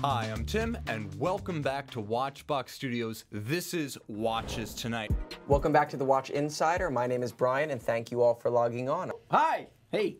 Hi, I'm Tim, and welcome back to Watchbox Studios. This is Watches Tonight. Welcome back to the Watch Insider. My name is Brian, and thank you all for logging on. Hi! Hey,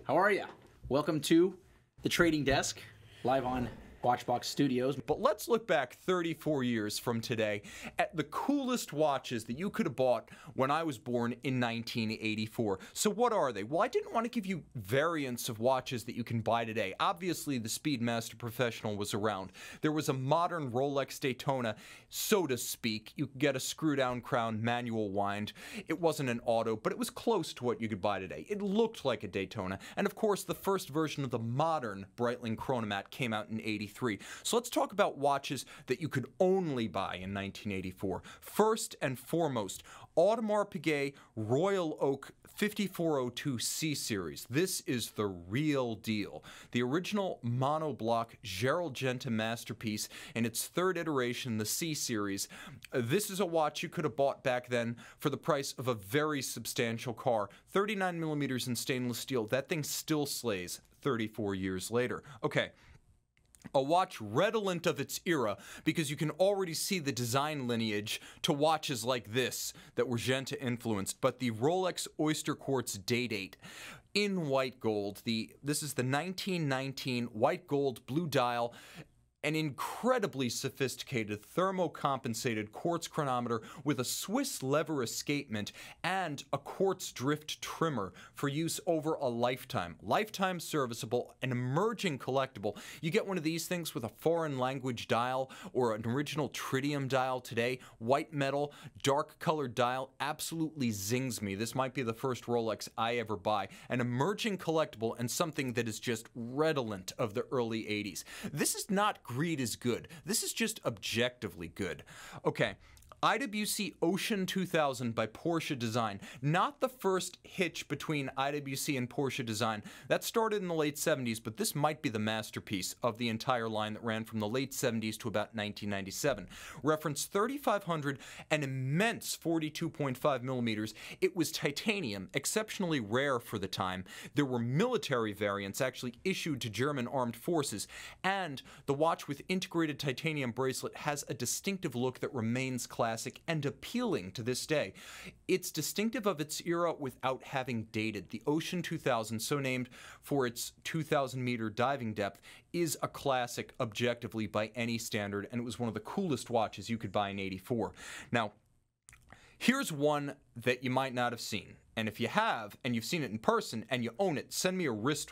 how are you? Welcome to the Trading Desk, live on Watchbox Studios. But let's look back 34 years from today at the coolest watches that you could have bought when I was born in 1984. So what are they? Well, I didn't want to give you variants of watches that you can buy today. Obviously, the Speedmaster Professional was around. There was a modern Rolex Daytona, so to speak. You could get a screw-down crown manual wind. It wasn't an auto, but it was close to what you could buy today. It looked like a Daytona. And of course, the first version of the modern Breitling Chronomat came out in '83. So let's talk about watches that you could only buy in 1984. First and foremost, Audemars Piguet Royal Oak 5402 C Series. This is the real deal. The original monoblock Gerald Genta masterpiece in its third iteration, the C Series. This is a watch you could have bought back then for the price of a very substantial car. 39 millimeters in stainless steel. That thing still slays 34 years later. Okay. A watch redolent of its era because you can already see the design lineage to watches like this that were Genta influenced, but the Rolex Oyster Quartz Day-Date in white gold. This is the 1919 white gold blue dial, an incredibly sophisticated thermocompensated quartz chronometer with a Swiss lever escapement and a quartz drift trimmer for use over a lifetime. Lifetime serviceable, an emerging collectible. You get one of these things with a foreign language dial or an original tritium dial today. White metal, dark colored dial, absolutely zings me. This might be the first Rolex I ever buy. An emerging collectible and something that is just redolent of the early 80s. This is not greed is good. This is just objectively good. Okay. IWC Ocean 2000 by Porsche Design. Not the first hitch between IWC and Porsche Design. That started in the late 70s, but this might be the masterpiece of the entire line that ran from the late 70s to about 1997. Reference 3500, an immense 42.5 millimeters. It was titanium, exceptionally rare for the time. There were military variants actually issued to German armed forces, and the watch with integrated titanium bracelet has a distinctive look that remains classic and appealing to this day. It's distinctive of its era without having dated. The Ocean 2000, so named for its 2,000-meter diving depth, is a classic objectively by any standard, and it was one of the coolest watches you could buy in '84. Now, here's one that you might not have seen. And if you have, and you've seen it in person, and you own it, send me a wrist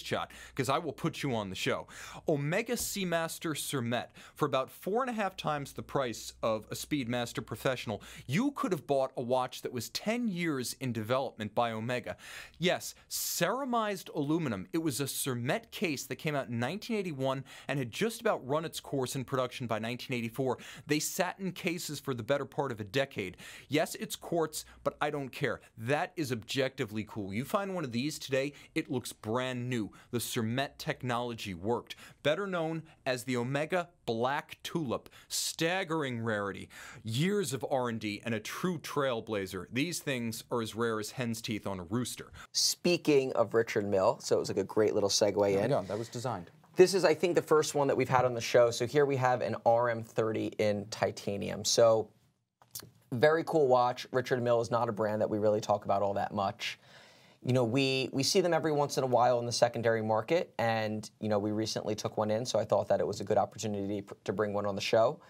shot, because I will put you on the show. Omega Seamaster Surmet, for about 4.5 times the price of a Speedmaster Professional, you could have bought a watch that was 10 years in development by Omega. Yes, ceramized aluminum. It was a Surmet case that came out in 1981 and had just about run its course in production by 1984. They sat in cases for the better part of a decade. Yes, it's quartz, but I don't care. That is objectively cool. You find one of these today, it looks brand new. The Surmet technology worked. Better known as the Omega Black Tulip. Staggering rarity. Years of R&D and a true trailblazer. These things are as rare as hen's teeth on a rooster. Speaking of Richard Mille, so it was like a great little segue in. Yeah, that was designed. This is, I think, the first one that we've had on the show. So here we have an RM30 in titanium. So very cool watch. Richard Mille is not a brand that we really talk about all that much. You know, we see them every once in a while in the secondary market, and, you know, we recently took one in, so I thought that it was a good opportunity to bring one on the show,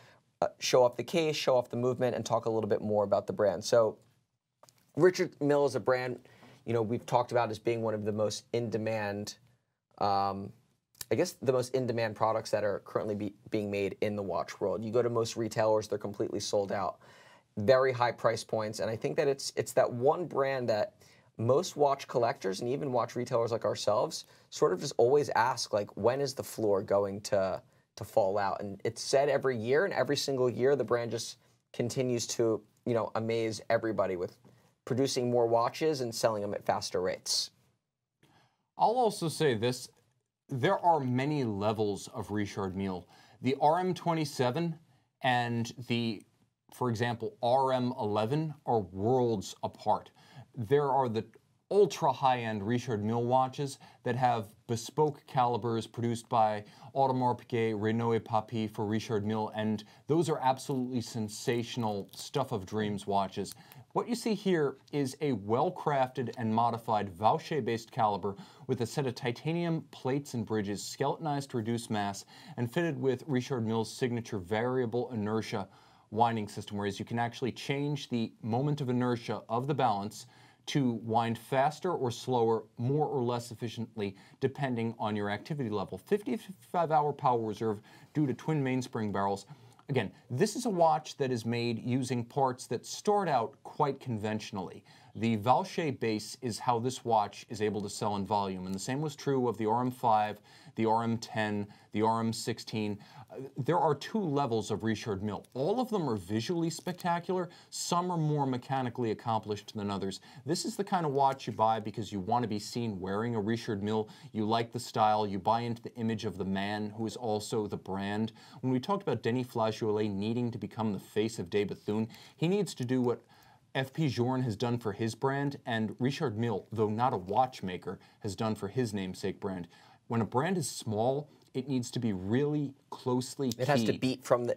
show off the case, show off the movement, and talk a little bit more about the brand. So Richard Mille is a brand, you know, we've talked about as being one of the most in-demand, I guess the most in-demand products that are currently being made in the watch world. You go to most retailers, they're completely sold out. Very high price points, and I think that it's that one brand that most watch collectors and even watch retailers like ourselves sort of just always ask, like, when is the floor going to fall out? And it's said every year, and every single year the brand just continues to, you know, amaze everybody with producing more watches and selling them at faster rates. I'll also say this, there are many levels of Richard Mille. The RM27 and the, for example, RM11 are worlds apart. There are the ultra high-end Richard Mille watches that have bespoke calibers produced by Audemars, Piguet, Renault Papi for Richard Mille, and those are absolutely sensational stuff of dreams watches. What you see here is a well-crafted and modified Vaucher-based caliber with a set of titanium plates and bridges, skeletonized to reduce mass, and fitted with Richard Mille's signature variable inertia winding system, whereas you can actually change the moment of inertia of the balance to wind faster or slower, more or less efficiently, depending on your activity level. 50 to 55-hour power reserve due to twin mainspring barrels. Again, this is a watch that is made using parts that start out quite conventionally. The Vaucher base is how this watch is able to sell in volume, and the same was true of the RM5, the RM10, the RM16. There are two levels of Richard Mille. All of them are visually spectacular. Some are more mechanically accomplished than others. This is the kind of watch you buy because you want to be seen wearing a Richard Mille. You like the style. You buy into the image of the man who is also the brand. When we talked about Denis Flageolet needing to become the face of Des Bethune, he needs to do what F.P. Journe has done for his brand, and Richard Mille, though not a watchmaker, has done for his namesake brand. When a brand is small, it needs to be really closely keyed. It has to beat from the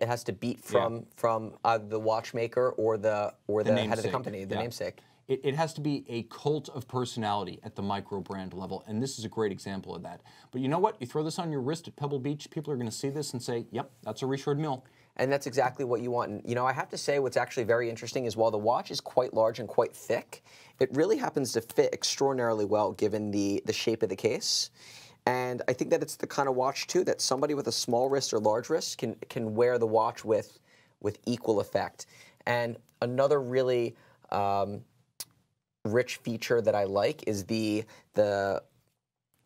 watchmaker or the head of the company, the namesake. It has to be a cult of personality at the micro brand level, and this is a great example of that. But you know what? You throw this on your wrist at Pebble Beach, people are going to see this and say, yep, that's a Richard Mille. And that's exactly what you want. And, you know, I have to say what's actually very interesting is while the watch is quite large and quite thick, it really happens to fit extraordinarily well given the shape of the case. And I think that it's the kind of watch, too, that somebody with a small wrist or large wrist can wear the watch with equal effect. And another really rich feature that I like is the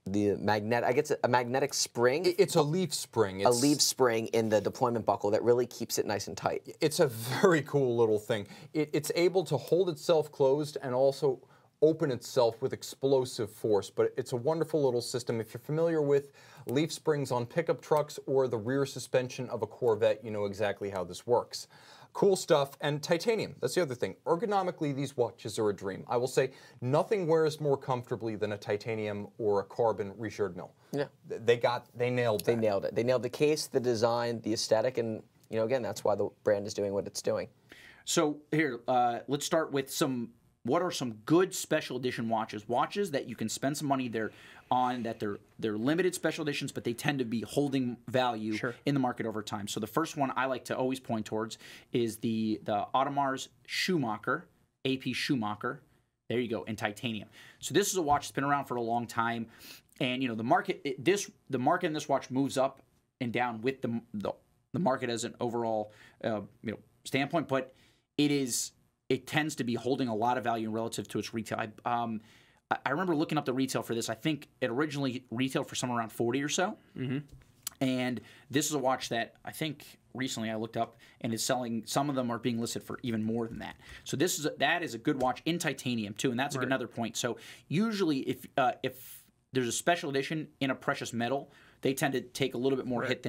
magnetic, I guess a magnetic spring. It's a leaf spring. It's a leaf spring in the deployment buckle that really keeps it nice and tight. It's a very cool little thing. It's able to hold itself closed and also open itself with explosive force, but it's a wonderful little system. If you're familiar with leaf springs on pickup trucks or the rear suspension of a Corvette, you know exactly how this works. Cool stuff. And titanium, that's the other thing. Ergonomically, these watches are a dream. I will say nothing wears more comfortably than a titanium or a carbon Richard Mille. Yeah. They nailed that. They nailed it. They nailed the case, the design, the aesthetic, and you know, again, that's why the brand is doing what it's doing. So here, let's start with what are some good special edition watches? Watches that you can spend some money there on, that they're limited special editions, but they tend to be holding value in the market over time. So the first one I like to always point towards is the Audemars Schumacher, AP Schumacher. There you go, in titanium. So this is a watch that's been around for a long time, and you know the market in this watch moves up and down with the market as an overall standpoint, but it tends to be holding a lot of value relative to its retail. I remember looking up the retail for this. I think it originally retailed for somewhere around 40 or so. Mm-hmm. And this is a watch that I think recently I looked up and is selling. Some of them are being listed for even more than that. So that is a good watch in titanium too, and that's another point. So usually, if there's a special edition in a precious metal, they tend to take a little bit more hit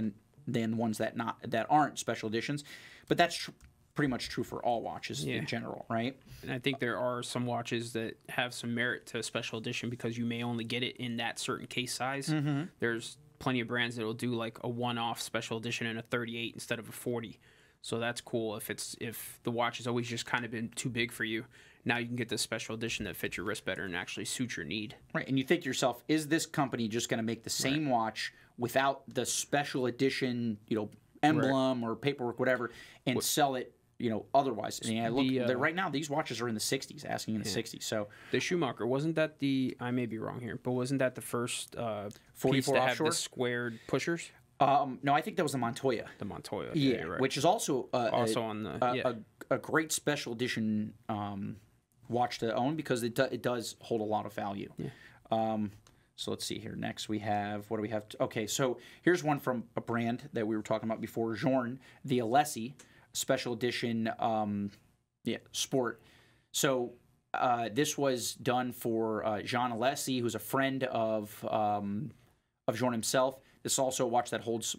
than ones that aren't special editions. But that's pretty much true for all watches in general, right? And I think there are some watches that have some merit to special edition because you may only get it in that certain case size. Mm-hmm. There's plenty of brands that will do like a one-off special edition in a 38 instead of a 40. So that's cool if the watch has always just kind of been too big for you. Now you can get this special edition that fits your wrist better and actually suits your need. Right, and you think to yourself, is this company just going to make the same watch without the special edition, emblem or paperwork, whatever, and sell it otherwise? And right now these watches are in the 60s, asking in the 60s. So the Schumacher, wasn't that I may be wrong here, but wasn't that the first 44 piece to offshore? have the squared pushers? No, I think that was the Montoya. The Montoya, yeah, you're right. Which is also a great special edition watch to own because it does hold a lot of value. Yeah. So let's see here. Next we have, what do we have? Okay, so here's one from a brand that we were talking about before, Journe, the Alessi special edition sport. So this was done for Jean Alessi, who's a friend of Journe himself. This is also a watch that holds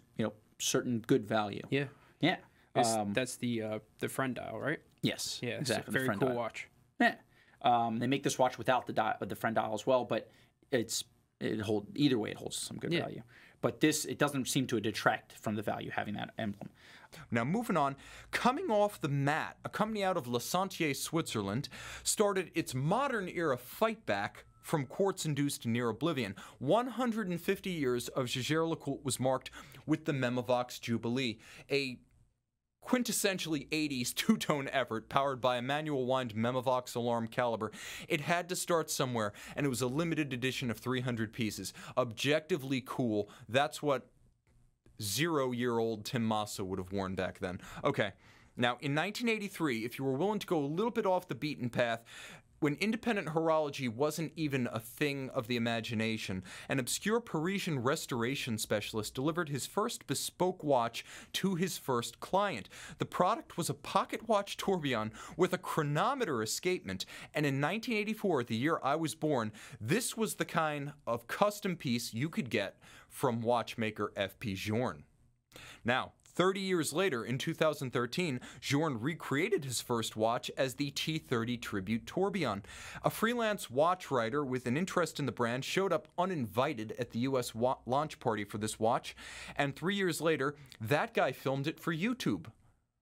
certain good value. Yeah. Yeah. That's the friend dial, right? Yes. Yeah. Exactly. Very cool watch. Yeah. They make this watch without the friend dial as well, but either way it holds some good value. But it doesn't seem to detract from the value having that emblem. Now, moving on, coming off the mat, a company out of La Sentier, Switzerland, started its modern era fight back from quartz-induced near oblivion. 150 years of Jaeger-LeCoultre was marked with the Memovox Jubilee, a quintessentially 80s two-tone effort powered by a manual-wind Memovox alarm caliber. It had to start somewhere, and it was a limited edition of 300 pieces. Objectively cool. That's what 0-year-old Tim Massa would have worn back then. Okay, now in 1983, if you were willing to go a little bit off the beaten path, when independent horology wasn't even a thing of the imagination, an obscure Parisian restoration specialist delivered his first bespoke watch to his first client. The product was a pocket watch tourbillon with a chronometer escapement, and in 1984, the year I was born, this was the kind of custom piece you could get from watchmaker F.P. Journe. Now, 30 years later, in 2013, Journe recreated his first watch as the T30 Tribute Tourbillon. A freelance watch writer with an interest in the brand showed up uninvited at the U.S. launch party for this watch, and 3 years later, that guy filmed it for YouTube.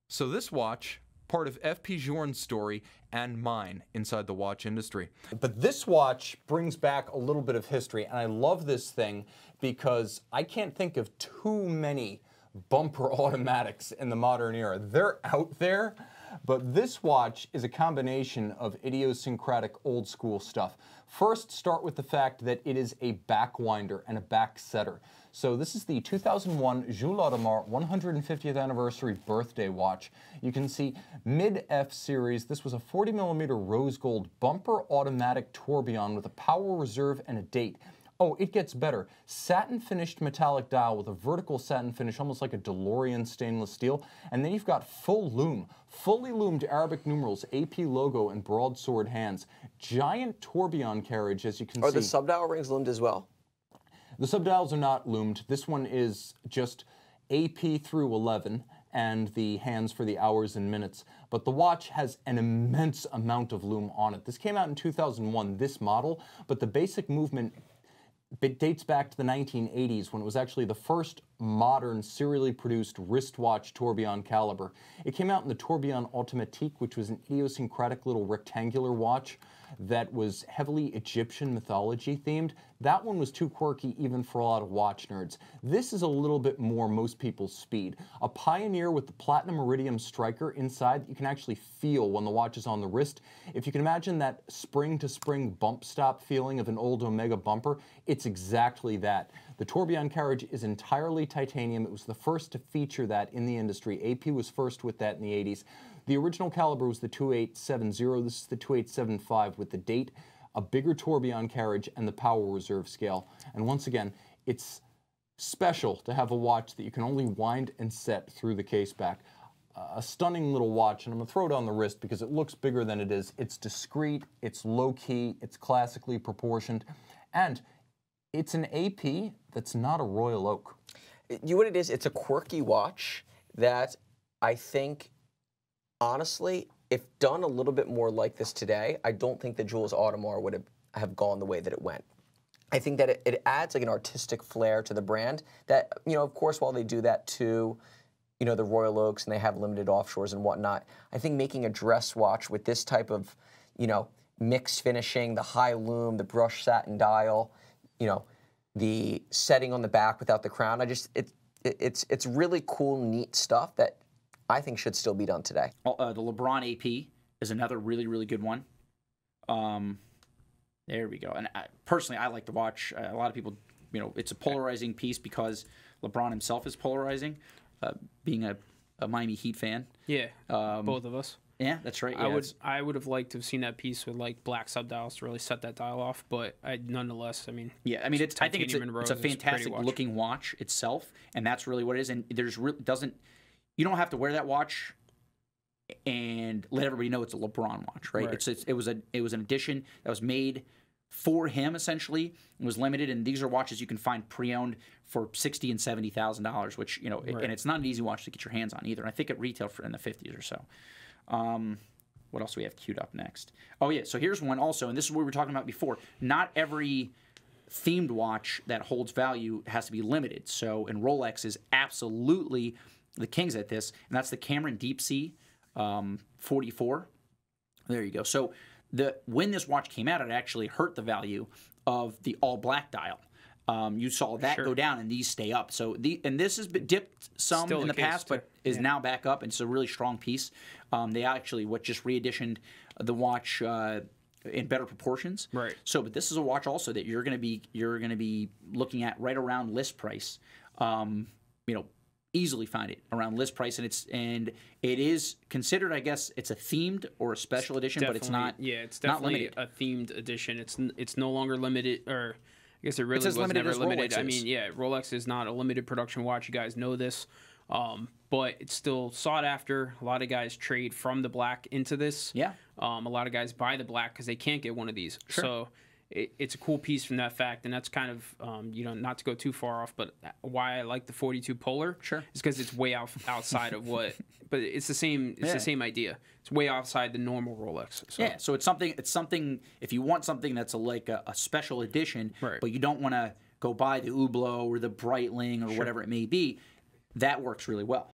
So this watch, part of F.P. Journe's story and mine inside the watch industry. But this watch brings back a little bit of history, and I love this thing because I can't think of too many bumper automatics in the modern era. They're out there, but this watch is a combination of idiosyncratic old school stuff. First, start with the fact that it is a backwinder and a back setter. So this is the 2001 Jules Audemars 150th anniversary birthday watch. You can see mid-F series. This was a 40mm rose gold bumper automatic tourbillon with a power reserve and a date. Oh, it gets better. Satin finished metallic dial with a vertical satin finish, almost like a DeLorean stainless steel. And then you've got full loom, fully loomed Arabic numerals, AP logo, and broadsword hands. Giant tourbillon carriage, as you can see. Are the subdial rings loomed as well? The subdials are not loomed. This one is just AP through 11 and the hands for the hours and minutes. But the watch has an immense amount of loom on it. This came out in 2001, this model, but the basic movement dates back to the 1980s when it was actually the first modern serially produced wristwatch tourbillon caliber. It came out in the Tourbillon Automatique, which was an idiosyncratic little rectangular watch that was heavily Egyptian mythology themed. That one was too quirky even for a lot of watch nerds. This is a little bit more most people's speed. A Pioneer with the platinum iridium striker inside that you can actually feel when the watch is on the wrist. If you can imagine that spring-to-spring bump stop feeling of an old Omega bumper, it's exactly that. The tourbillon carriage is entirely titanium. It was the first to feature that in the industry. AP was first with that in the 80s. The original caliber was the 2870. This is the 2875 with the date, a bigger tourbillon carriage, and the power reserve scale. And once again, it's special to have a watch that you can only wind and set through the case back. A stunning little watch, and I'm going to throw it on the wrist because it looks bigger than it is. It's discreet, it's low-key, it's classically proportioned, and it's an AP that's not a Royal Oak. You know what it is? It's a quirky watch that I think, honestly, if done a little bit more like this today, I don't think that Jules Audemars would have gone the way that it went. I think that it adds like an artistic flair to the brand that, you know, of course, while they do that to, you know, the Royal Oaks and they have limited offshores and whatnot, I think making a dress watch with this type of, you know, mixed finishing, the high loom, the brushed satin dial, you know, the setting on the back without the crown, it's really cool, neat stuff that I think should still be done today. The LeBron AP is another really, really good one. There we go. And personally, I like the watch. A lot of people, you know, it's a polarizing piece because LeBron himself is polarizing, being a Miami Heat fan. Yeah, both of us. Yeah, that's right. Yeah, I would have liked to have seen that piece with like black subdials to really set that dial off, but nonetheless, I mean, yeah, I mean, I think it's a fantastic looking watch itself, and that's really what it is. And you don't have to wear that watch and let everybody know it's a LeBron watch, right? It was an edition that was made for him essentially. It was limited, and these are watches you can find pre-owned for $60,000 and $70,000, which, you know, and it's not an easy watch to get your hands on either. I think it retailed for in the 50s or so. what else do we have queued up next? Oh yeah, so here's one also, and this is what we were talking about before. Not every themed watch that holds value has to be limited. So, and Rolex is absolutely the kings at this, and that's the Cameron Deep Sea 44. There you go. So when this watch came out, it actually hurt the value of the all black dial. You saw that go down, and these stay up. So and this has been dipped some in the past, but is now back up, and it's a really strong piece. They actually just reeditioned the watch in better proportions. Right. So, but this is a watch also that you're going to be looking at right around list price. Easily find it around list price, and it is considered, I guess, it's a themed or a special edition, but it's not. Yeah, it's definitely not a themed edition. It's no longer limited, or I guess it really as was limited never as limited. Rolex I is. mean, yeah, Rolex is not a limited production watch. You guys know this, but it's still sought after. A lot of guys trade from the black into this. Yeah. A lot of guys buy the black because they can't get one of these. Sure. So it's a cool piece from that fact, and that's kind of not to go too far off, but why I like the 42 Polar. Sure. Is because it's way outside of what, but it's the same. It's the same idea. It's way outside the normal Rolex. So. Yeah, so it's something. If you want something that's like a special edition, Right. but you don't want to go buy the Hublot or the Breitling or whatever it may be, that works really well.